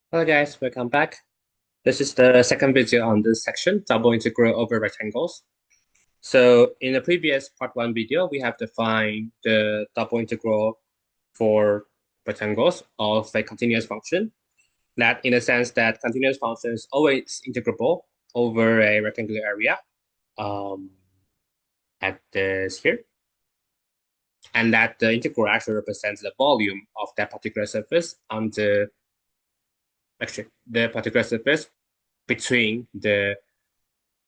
Hello guys, welcome back. This is the second video on this section, double integral over rectangles. So in the previous part one video, we have defined the double integral for rectangles of a continuous function. That in the sense that continuous function is always integrable over a rectangular area um, at this here. And that the integral actually represents the volume of that particular surface on the particular surface between the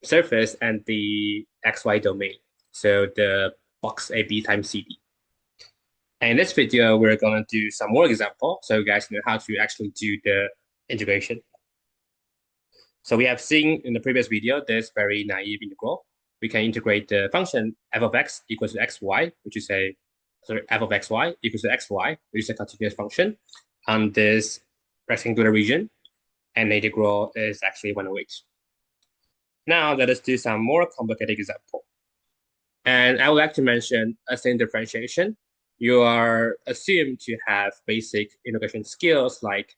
surface and the XY domain. So the box AB times CD. And in this video, we're going to do some more example so you guys know how to actually do the integration. So we have seen in the previous video, this very naive integral. We can integrate the function f of x equals to xy, which is f of xy equals to xy, which is a continuous function on this rectangular region. And the integral is actually 108. Now let us do some more complicated example. And I would like to mention, as in differentiation, you are assumed to have basic integration skills like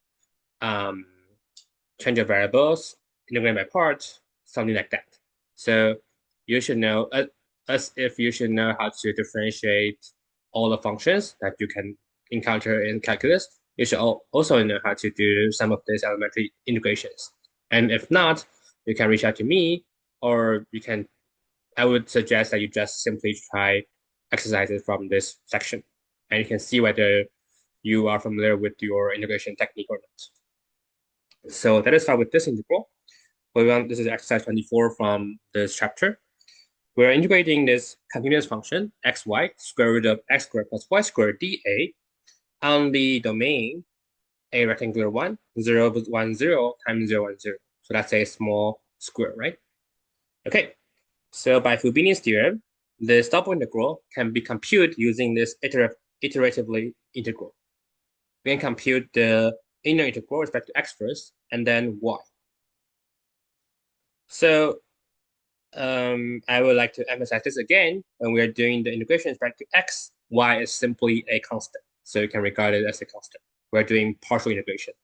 um, change of variables, integrating by parts, something like that. So you should know, as if you should know how to differentiate all the functions that you can encounter in calculus. You should also know how to do some of these elementary integrations. And if not, you can reach out to me, or I would suggest that you just simply try exercises from this section, and you can see whether you are familiar with your integration technique or not. So let us start with this integral. This is exercise 24 from this chapter. We're integrating this continuous function, xy, square root of x squared plus y squared dA on the domain a rectangular 1, 0, 1, 0 times 0, 1, 0. So that's a small square, right? Okay, so by Fubini's theorem, the double integral can be computed using this iteratively integral. We can compute the inner integral with respect to x first, and then y. So I would like to emphasize this again. When we are doing the integration with respect to x, y is simply a constant. So you can regard it as a constant. We're doing partial integration.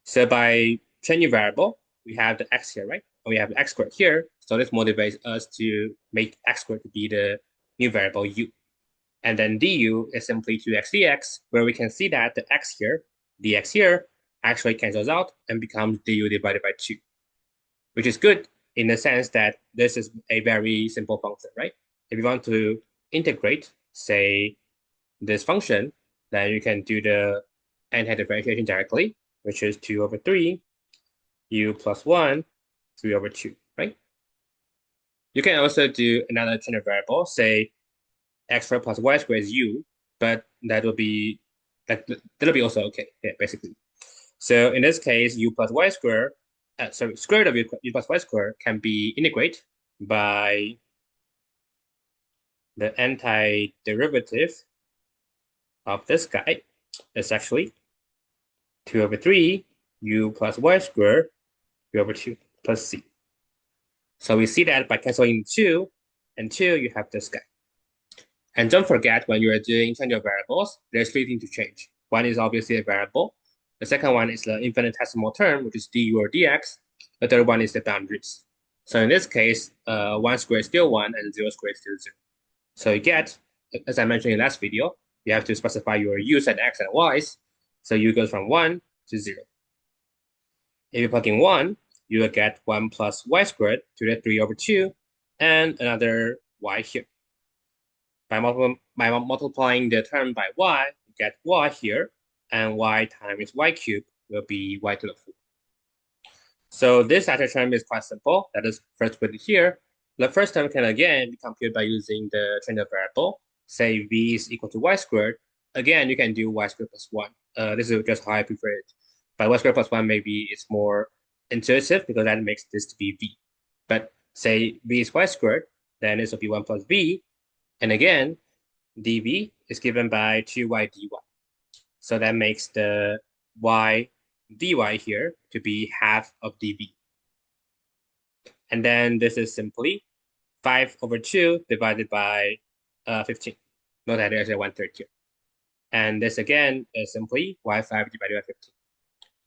So by changing variable, we have the x here, right? And we have the x squared here. So this motivates us to make x squared to be the new variable u. And then du is simply 2x dx, where we can see that the x here, dx here, actually cancels out and becomes du divided by 2, which is good in the sense that this is a very simple function, right? If you want to integrate, say, this function, then you can do the anti-differentiation directly, which is 2 over 3 u plus 1, 3 over 2, right? You can also do another change of variable, say x squared plus y squared is u, but that'll be also okay, yeah, basically. So in this case, u plus y squared, square root of u plus y squared can be integrated by the antiderivative of this guy. It's actually 2 over 3 u plus y squared, u over 2 plus c. So we see that by canceling 2 and 2, you have this guy. And don't forget, when you are doing change of variables, there's three things to change. One is obviously a variable. The second one is the infinitesimal term, which is du or dx. The third one is the boundaries. So in this case, 1 squared is still 1 and 0 squared is still 0. So you get, as I mentioned in last video, you have to specify your u's and x and y's. So u goes from 1 to 0. If you plug in 1, you will get 1 plus y squared to the 3 over 2 and another y here. By multiplying the term by y, you get y here, and y times y cubed will be y to the 4. So this actual term is quite simple. That is first put it here. The first term can again be computed by using the change of variable. Say v is equal to y squared. Again, you can do y squared plus 1. This is just how I prefer it. But y squared plus 1 maybe it's more intuitive because that makes this to be v. But say v is y squared, then this will be 1 plus v. And again, dv is given by 2y dy. So that makes the y dy here to be half of dv. And then this is simply 5 over 2 divided by 15. Note that there's a 1/3 here. And this again is simply y5 divided by 15,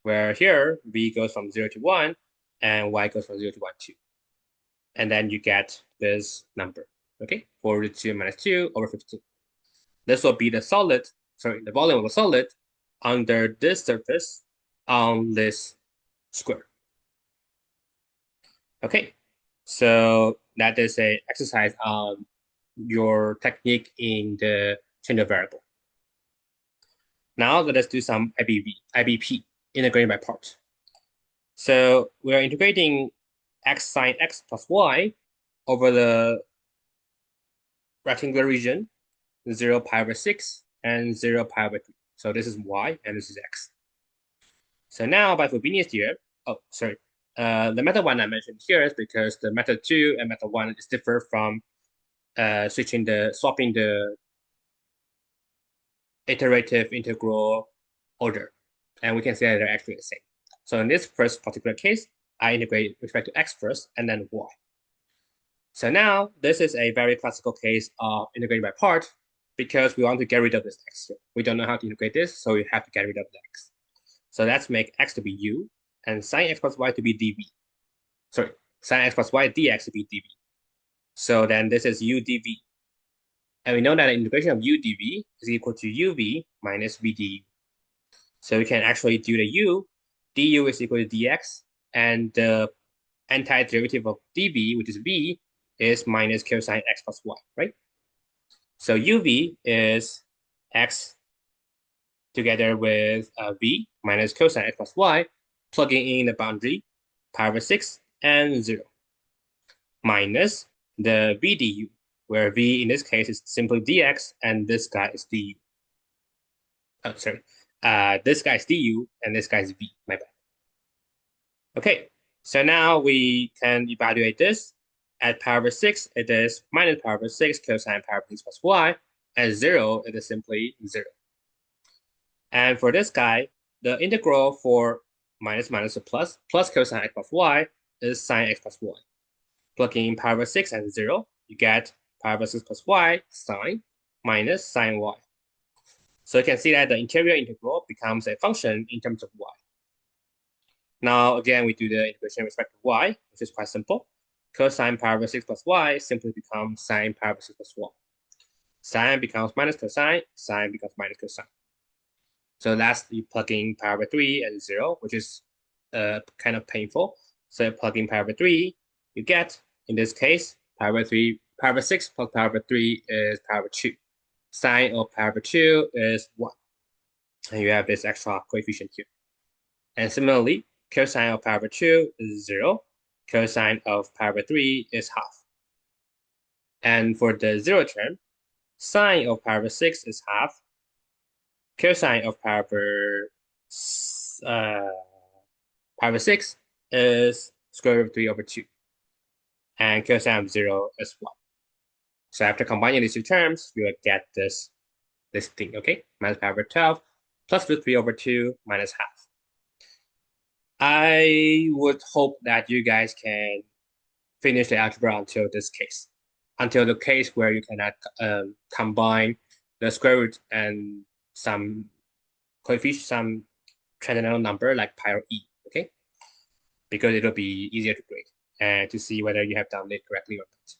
where here v goes from 0 to 1 and y goes from 0 to 1, 2. And then you get this number, okay? 4 root 2 minus 2 over 15. This will be the volume of a solid under this surface on this square. Okay, so that is an exercise on your technique in the change of variable. Now let us do some IBP, integrating by part. So we are integrating x sine x plus y over the rectangular region, 0 pi over 6 and 0 pi over 3. So this is y and this is x. So now by Frobenius theorem, the method 1 I mentioned here is because the method 2 and method 1 is different from swapping the iterative integral order. And we can say that they're actually the same. So in this first particular case, I integrate with respect to x first and then y. So now this is a very classical case of integrating by part because we want to get rid of this x here. We don't know how to integrate this, so we have to get rid of the x. So let's make x to be u and sine x plus y to be dv. Sorry, sine x plus y dx to be dv. So then this is u dv. And we know that the integration of u dv is equal to uv minus v du. So we can actually do the u. Du is equal to dx, and the antiderivative of dv, which is v, is minus cosine x plus y, right? So uv is x together with v minus cosine x plus y, plugging in the boundary, pi over 6 and 0, minus the v du, where v in this case is simply dx, and this guy is du. Oh, sorry. This guy is du, and this guy is v, my bad. Okay, so now we can evaluate this. At pi over 6, it is minus pi over 6 cosine pi over 6 plus y. At 0, it is simply 0. And for this guy, the integral for minus to plus cosine x plus y is sine x plus y. Plugging in pi over 6 and 0, you get pi over 6 plus y sine minus sine y. So you can see that the interior integral becomes a function in terms of y. Now, again, we do the integration with respect to y, which is quite simple. Cosine pi over 6 plus y simply becomes sine pi over 6 plus y. Sine becomes minus cosine, sine becomes minus cosine. So last, you plug in pi over 3 and 0, which is kind of painful. So you plug in pi over 3, you get, in this case, pi over 6 plus pi over 3 is pi over 2. Sine of pi over 2 is 1. And you have this extra coefficient here. And similarly, cosine of pi over 2 is 0. Cosine of pi over 3 is half. And for the 0 term, sine of pi over 6 is half. Cosine of pi over 6 is square root of 3 over 2. And cosine of 0 is 1. So after combining these two terms, you will get this thing, okay? Minus pi over 12 plus root 3 over 2 minus half. I would hope that you guys can finish the algebra until this case, until the case where you cannot combine the square root and some coefficient, some transcendental number like pi or e, okay? Because it will be easier to grade and to see whether you have done it correctly or not.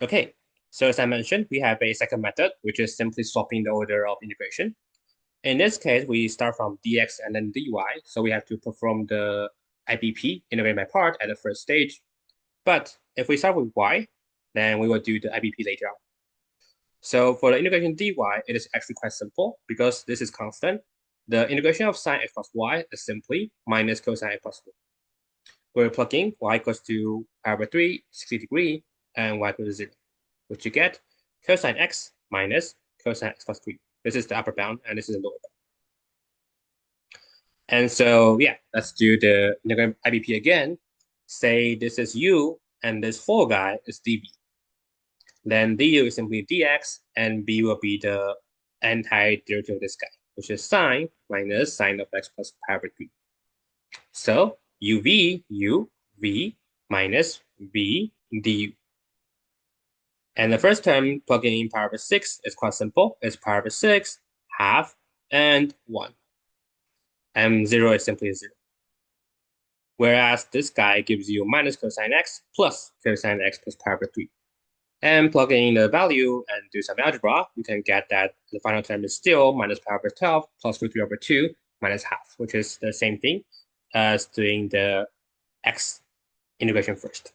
Okay, so as I mentioned, we have a second method, which is simply swapping the order of integration. In this case, we start from dx and then dy, so we have to perform the IBP, integrate by part, at the first stage. But if we start with y, then we will do the IBP later on. So for the integration dy, it is actually quite simple because this is constant. The integration of sine x plus y is simply minus cosine x plus 1. We're plugging y equals to pi over 3, 60 degrees, and y equals to 0, which you get cosine x minus cosine x plus 3. This is the upper bound, and this is the lower bound. And so, yeah, let's do the integral IBP again. Say this is u, and this whole guy is dv. Then du is simply dx, and b will be the antiderivative of this guy, which is sine minus sine of x plus pi over 3. So uv, u, v minus v du. And the first term plugging in pi over 6 is quite simple. It's pi over 6, half, and 1. and 0 is simply 0. Whereas this guy gives you minus cosine x plus cosine x plus pi over 3. And plugging in the value and do some algebra, you can get that the final term is still minus pi over 12 plus root 3 over 2 minus half, which is the same thing as doing the x integration first.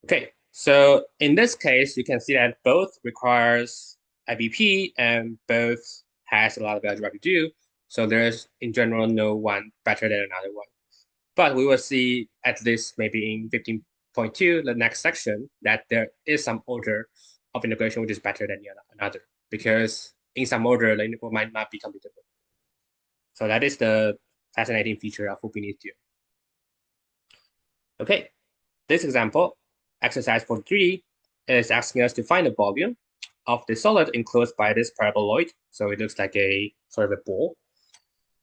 Okay, so in this case, you can see that both requires IBP and both has a lot of algebra to do. So there's in general no one better than another one. But we will see at least maybe in 15.2, the next section, that there is some order of integration which is better than another, because in some order, the integral might not be computable. So that is the fascinating feature of Fubini's theorem. Okay, this example, exercise 43, is asking us to find the volume of the solid enclosed by this paraboloid. So it looks like a sort of a ball.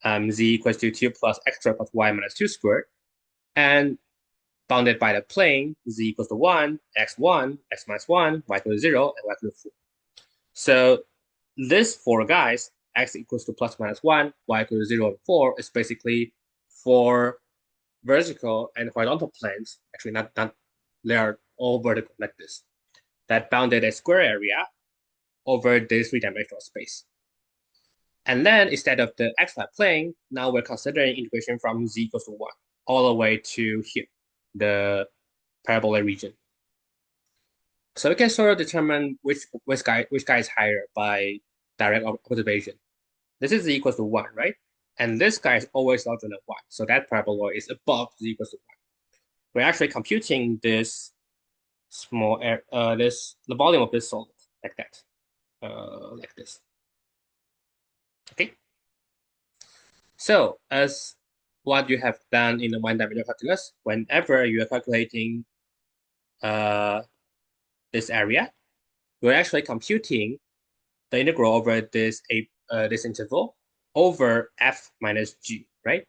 Z equals to 2 plus x squared plus y minus 2 squared. And bounded by the plane, z equals to 1, x1, x minus 1, y equals to 0, and y equals to 4. So this four guys, x equals to plus minus 1, y equals to 0, and 4, is basically four vertical and horizontal planes. Actually, not they are all vertical like this. That bounded a square area over this three-dimensional space. And then instead of the xy plane, now we're considering integration from z equals to 1 all the way to here, the parabola region. So we can sort of determine which guy is higher by direct observation. This is z equals to 1, right? And this guy is always larger than 1. So that parabola is above z equals to 1. We're actually computing this small air, the volume of this solid like that, like this. Okay. So as what you have done in the one-dimensional calculus, whenever you are calculating this area, you're actually computing the integral over this interval over f minus g, right?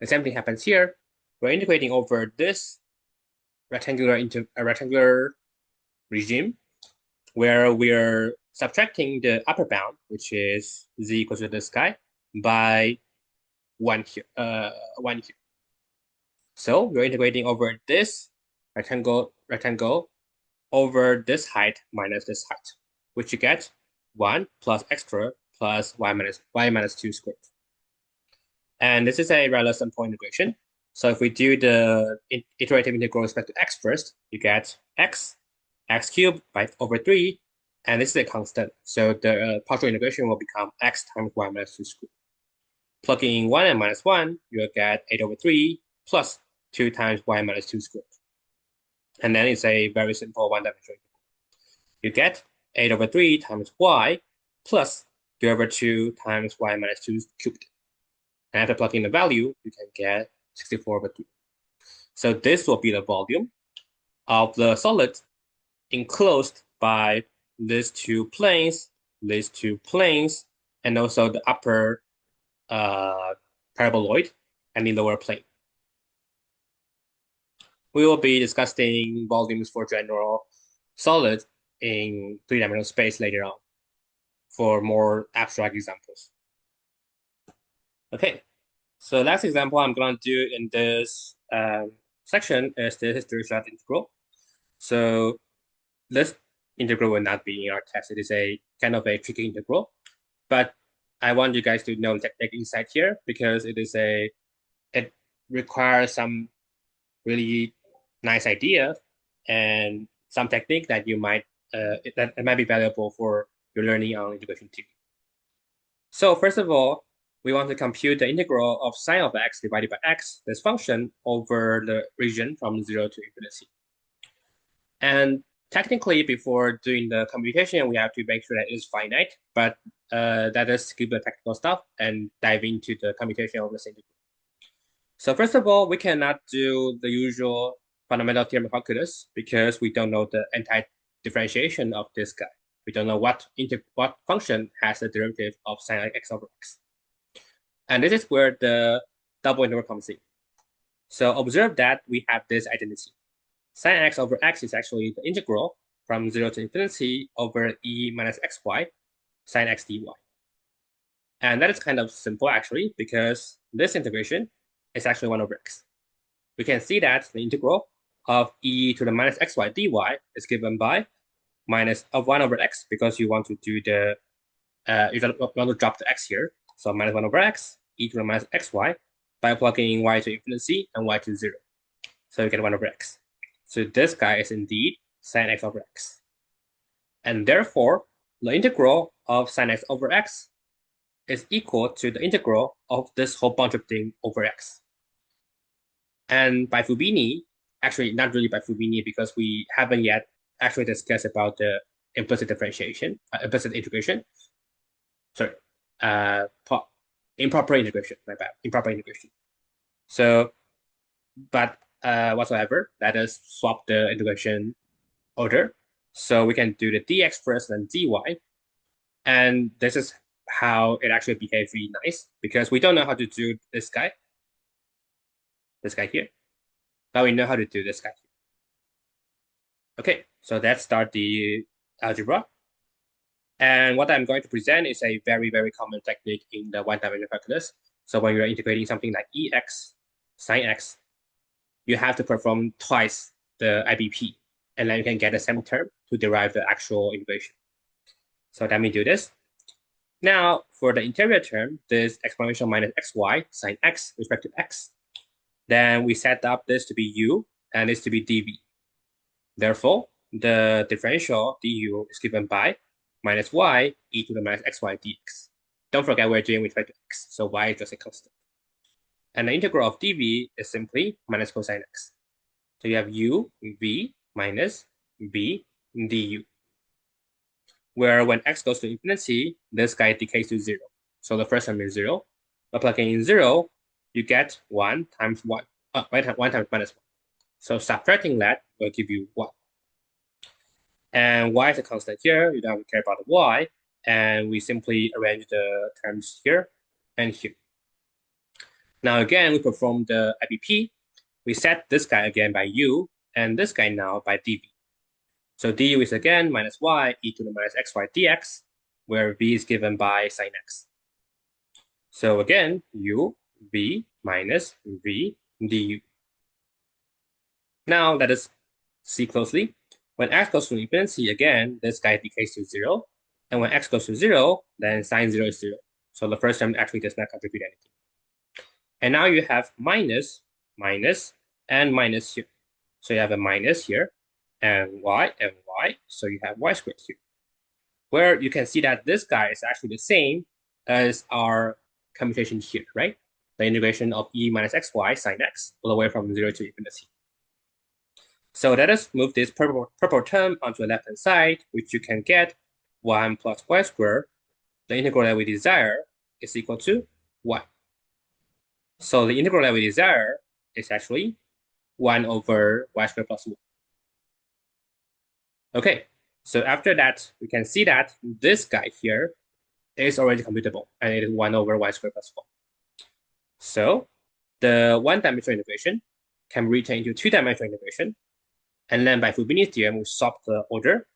The same thing happens here. We're integrating over this rectangular regime where we're subtracting the upper bound, which is z equals to this guy, by 1 here. So we're integrating over this rectangle over this height minus this height, which you get 1 plus x squared plus y minus 2 squared. And this is a Euler simple integration. So if we do the iterative integral with respect to x first, you get x cubed by over 3, and this is a constant. So the partial integration will become x times y minus 2 squared. Plugging in 1 and minus 1, you'll get 8 over 3 plus 2 times y minus 2 squared. And then it's a very simple one-dimensional integral. You get 8 over 3 times y plus 3 over 2 times y minus 2 cubed. And after plugging the value, you can get 64 over 3. So this will be the volume of the solid enclosed by these two planes, and also the upper paraboloid and the lower plane. We will be discussing volumes for general solids in three-dimensional space later on for more abstract examples. Okay, so last example I'm going to do in this section is the hysteresis integral. So this integral will not be in our test. It is a kind of a tricky integral, but I want you guys to know the technical insight here because it requires some really nice idea and some technique that you might that might be valuable for your learning on integration theory. So first of all, we want to compute the integral of sine of x divided by x, this function, over the region from 0 to infinity. And technically, before doing the computation, we have to make sure that it is finite, but let us skip the technical stuff and dive into the computation of this integral. So first of all, we cannot do the usual fundamental theorem of calculus because we don't know the anti-differentiation of this guy. We don't know what function has the derivative of sine x over x. And this is where the double integral comes in. So observe that we have this identity. Sine x over x is actually the integral from 0 to infinity over e minus xy sine x dy. And that is kind of simple actually, because this integration is actually 1 over x. We can see that the integral of e to the minus xy dy is given by minus of 1 over x, because you want to do the you want to drop the x here. So minus 1 over x, e to the minus xy, by plugging in y to infinity and y to 0. So you get 1 over x. So this guy is indeed sine x over x. And therefore, the integral of sine x over x is equal to the integral of this whole bunch of things over x. And by Fubini, actually not really by Fubini, because we haven't yet actually discussed about the implicit differentiation, implicit integration. Sorry, improper integration, my bad, improper integration. So, but whatsoever, let us swap the integration order. So we can do the dx first, then dy. And this is how it actually behaves really nice, because we don't know how to do this guy here, but we know how to do this guy here. Okay, so let's start the algebra. And what I'm going to present is a very, very common technique in the one-dimensional calculus. So when you're integrating something like ex sine x, you have to perform twice the IBP, and then you can get the same term to derive the actual integration. So let me do this. Now, for the interior term, this exponential minus xy sine x with respect to x, then we set up this to be u and this to be dv. Therefore, the differential du is given by minus y e to the minus xy dx. Don't forget we're doing with respect to x, so y is just a constant. And the integral of dv is simply minus cosine x. So you have u v minus v du, where when x goes to infinity, this guy decays to 0. So the first term is 0. By plugging in 0, you get 1 times 1. 1 times minus 1. So subtracting that will give you 1. And y is a constant here. You don't care about the y. And we simply arrange the terms here and here. Now again, we perform the IBP. We set this guy again by u, and this guy now by dv. So du is again minus y e to the minus xy dx, where v is given by sine x. So again, u, v minus v du. Now let us see closely. When x goes to infinity, again, this guy decays to 0. And when x goes to 0, then sine 0 is 0. So the first term actually does not contribute anything. And now you have minus, minus, and minus here. So you have a minus here, and y, so you have y squared here. Where you can see that this guy is actually the same as our commutation here, right? The integration of e minus xy sine x all the way from 0 to infinity. So let us move this purple term onto the left-hand side, which you can get 1 plus y squared. The integral that we desire is equal to 1. So the integral that we desire is actually 1 over y squared plus 1. Okay, so after that, we can see that this guy here is already computable, and it is 1 over y squared plus 1. So the one-dimensional integration can be written into two-dimensional integration. And then by Fubini's theorem, we swap the order.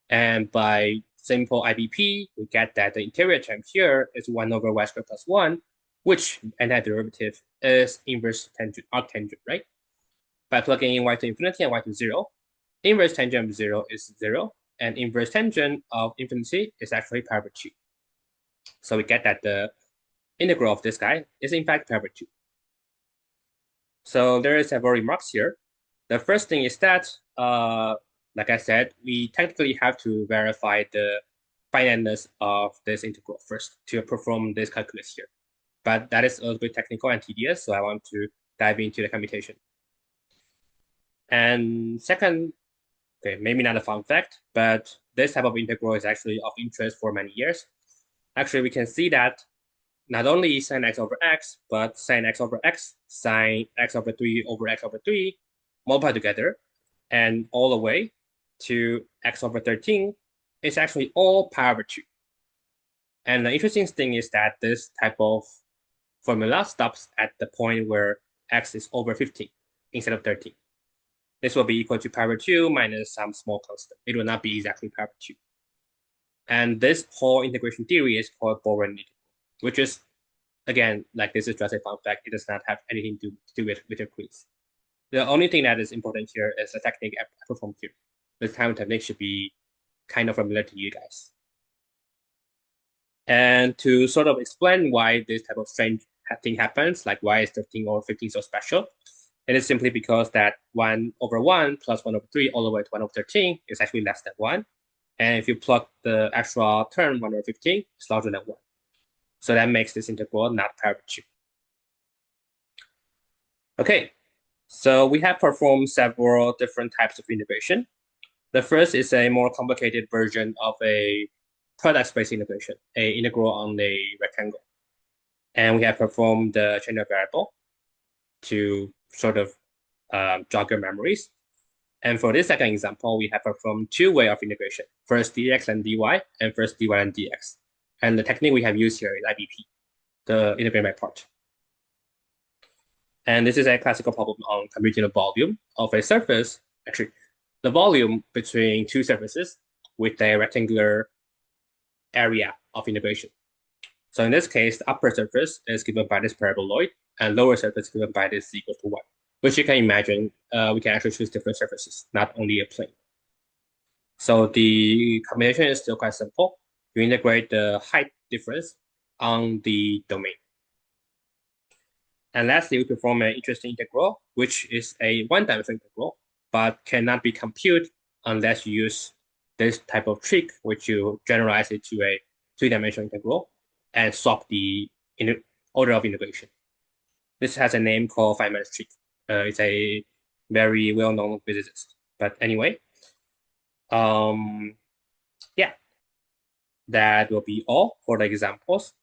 And by simple IBP, we get that the interior term here is 1 over y squared plus 1, which antiderivative is inverse tangent, arctangent, right? By plugging in y to infinity and y to 0, inverse tangent of 0 is 0, and inverse tangent of infinity is actually pi over 2. So we get that the integral of this guy is in fact pi over 2. So there is several remarks here. The first thing is that, like I said, we technically have to verify the finiteness of this integral first to perform this calculus here. But that is a little bit technical and tedious, so I want to dive into the computation. And second, okay, maybe not a fun fact, but this type of integral is actually of interest for many years. Actually, we can see that not only sine x over x, but sine x over x, sine x over 3 over x over 3 multiply together and all the way to x over 13 is actually all pi over 2. And the interesting thing is that this type of formula stops at the point where x is over 15 instead of 13. This will be equal to pi over 2 minus some small constant. It will not be exactly pi over 2. And this whole integration theory is called Born integral. which is, again, like this is just a fun fact. It does not have anything to do with your quiz. The only thing that is important here is the technique I performed here. This time technique should be kind of familiar to you guys. And to sort of explain why this type of strange thing happens, like why is 13 over 15 so special, it is simply because that 1 over 1 plus 1 over 3 all the way to 1 over 13 is actually less than 1. And if you plug the extra term 1 over 15, it's larger than 1. So that makes this integral not parametric. Okay, so we have performed several different types of integration. The first is a more complicated version of a product space integration, a integral on a rectangle. And we have performed the change of variable to sort of jog your memories. And for this second example, we have performed two ways of integration, first dx and dy, and first dy and dx. And the technique we have used here is IBP, the integrate by part. And this is a classical problem on computing the volume of a surface, actually, the volume between two surfaces with a rectangular area of integration. So in this case, the upper surface is given by this paraboloid, and lower surface is given by this equals to 1, which you can imagine we can actually choose different surfaces, not only a plane. So the combination is still quite simple. You integrate the height difference on the domain. And lastly, we perform an interesting integral, which is a one-dimensional integral, but cannot be computed unless you use this type of trick, which you generalize it to a three-dimensional integral and swap the order of integration. This has a name called Feynman's trick. It's a very well-known physicist. But anyway, yeah, that will be all for the examples.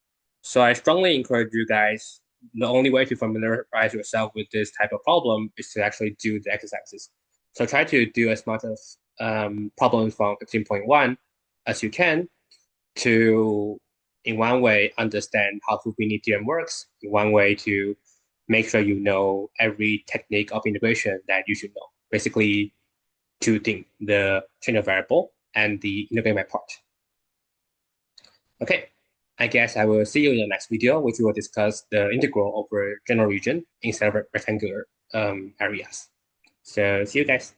So I strongly encourage you guys, the only way to familiarize yourself with this type of problem is to actually do the exercises. So try to do as much as problems from 15.1 as you can to, in one way, understand how Fubini theorem works, in one way to make sure you know every technique of integration that you should know. Basically, two things, the change of variable and the integrate by part. Okay, I guess I will see you in the next video, which will discuss the integral over general region instead of rectangular areas. So see you guys.